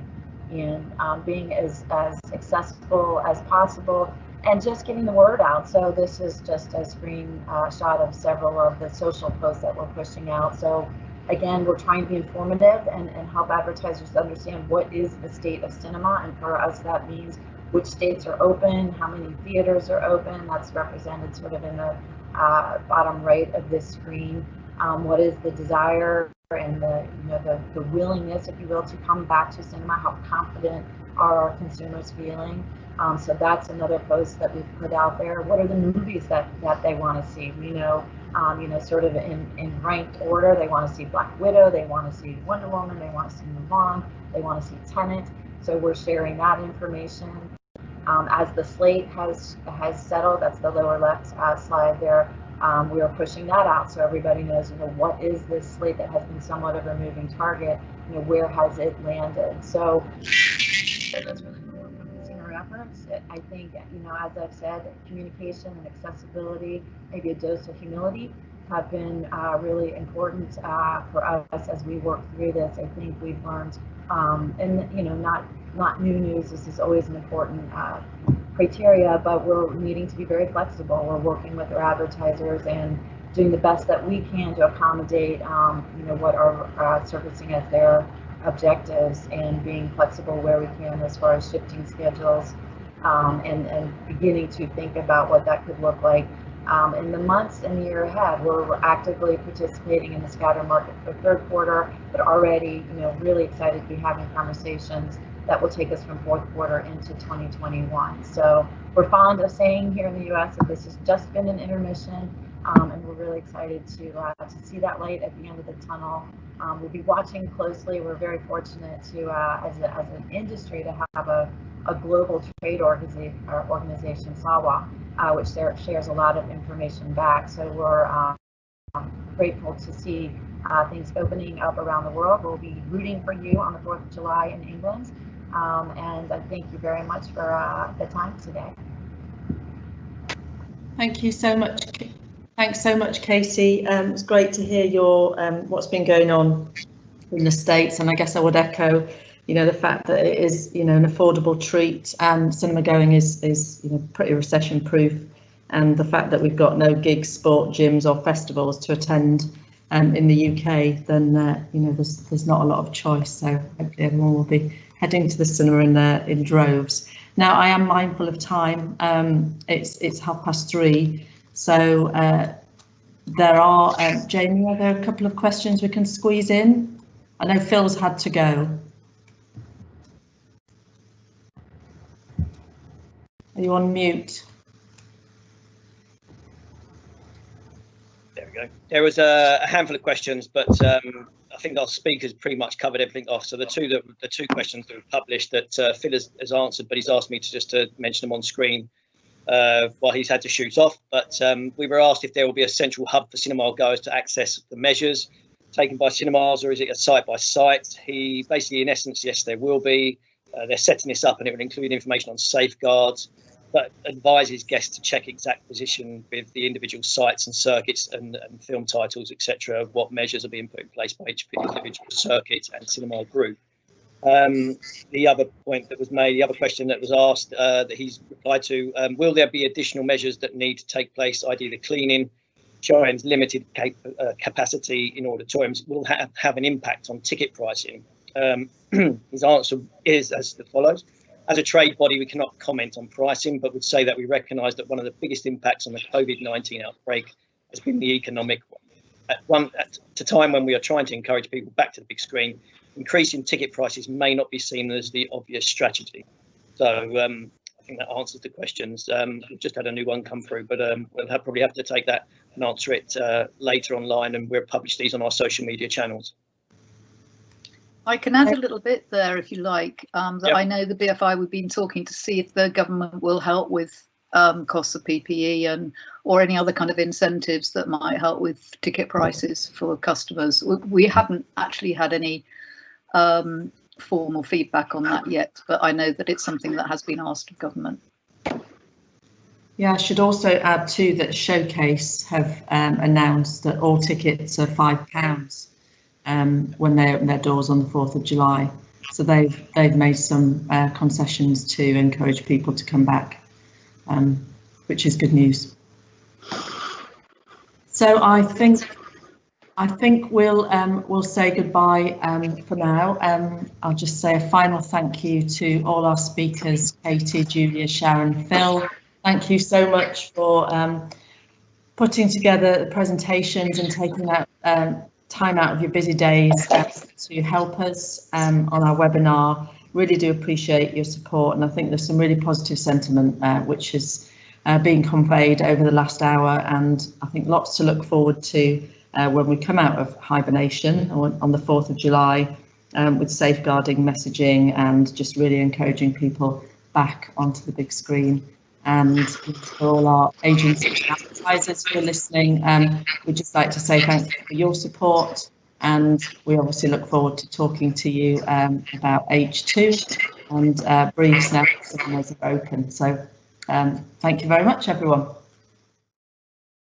and being as accessible as possible and just getting the word out. So this is just a screen shot of several of the social posts that we're pushing out. So again, we're trying to be informative and help advertisers understand what is the state of cinema. And for us, that means which states are open, how many theaters are open. That's represented sort of in the bottom right of this screen. What is the desire and the willingness, if you will, to come back to cinema? How confident are our consumers feeling? So that's another post that we've put out there. What are the movies that they want to see? We know, sort of in ranked order. They want to see Black Widow. They want to see Wonder Woman. They want to see Mulan. They want to see Tenet. So we're sharing that information. As the slate has settled, that's the lower left slide there, we are pushing that out so everybody knows, what is this slate that has been somewhat of a moving target, where has it landed? So that's really cool. Consumer efforts, I think, as I've said, communication and accessibility, maybe a dose of humility, have been really important for us as we work through this. I think we've learned, and not new news. This is always an important criteria, but we're needing to be very flexible. We're working with our advertisers and doing the best that we can to accommodate, what are surfacing as their objectives, and being flexible where we can as far as shifting schedules, and beginning to think about what that could look like in the months and the year ahead. We're actively participating in the scatter market for third quarter, but already, really excited to be having conversations that will take us from fourth quarter into 2021. So we're fond of saying here in the U.S. that this has just been an intermission, and we're really excited to see that light at the end of the tunnel. We'll be watching closely. We're very fortunate to, as an industry, to have a global trade organization, SAWA, which shares a lot of information back. So we're grateful to see things opening up around the world. We'll be rooting for you on the 4th of July in England. And I thank you very much for the time today. Thank you so much, Thanks so much, Katy. It's great to hear your what's been going on in the States, and I guess I would echo, the fact that it is, an affordable treat, and cinema going is pretty recession proof, and the fact that we've got no gigs, sport, gyms or festivals to attend in the UK, then there's not a lot of choice. So hopefully everyone will be heading to the cinema in droves. Now I am mindful of time. It's 3:30. So there are, Jamie, are there a couple of questions we can squeeze in? I know Phil's had to go. Are you on mute? There we go. There was a handful of questions, but I think our speakers pretty much covered everything off. So the two questions that were published that Phil has answered, but he's asked me to mention them on screen while he's had to shoot off. But we were asked if there will be a central hub for cinema goers to access the measures taken by cinemas, or is it a site by site? He basically, in essence, yes, there will be. They're setting this up, and it will include information on safeguards, but advises guests to check exact position with the individual sites and circuits and film titles, etc., of what measures are being put in place by each individual circuit and cinema group. The other point that was made, the other question that was asked that he's replied to, will there be additional measures that need to take place, ideally cleaning, showing limited capacity in auditoriums, will have an impact on ticket pricing? His answer is as follows. As a trade body, we cannot comment on pricing, but would say that we recognise that one of the biggest impacts on the COVID-19 outbreak has been the economic one. At a time when we are trying to encourage people back to the big screen, increasing ticket prices may not be seen as the obvious strategy. So I think that answers the questions. We've just had a new one come through, but we'll probably have to take that and answer it later online, and we'll publish these on our social media channels. I can add a little bit there if you like. That Yep. I know the BFI, we've been talking to see if the government will help with costs of PPE or any other kind of incentives that might help with ticket prices for customers. We haven't actually had any formal feedback on that yet, but I know that it's something that has been asked of government. Yeah, I should also add too that Showcase have announced that all tickets are £5 when they open their doors on the 4th of July. So they've made some concessions to encourage people to come back, which is good news. So I think we'll say goodbye for now. I'll just say a final thank you to all our speakers, Katy, Julia, Sharon, Phil. Thank you so much for putting together the presentations and taking out time out of your busy days to help us on our webinar. Really do appreciate your support, and I think there's some really positive sentiment which is being conveyed over the last hour, and I think lots to look forward to when we come out of hibernation on the 4th of July with safeguarding messaging and just really encouraging people back onto the big screen. And for all our agents and advertisers who are listening, we'd just like to say thank you for your support, and we obviously look forward to talking to you about H2 and briefs now that cinemas are open. So thank you very much, everyone.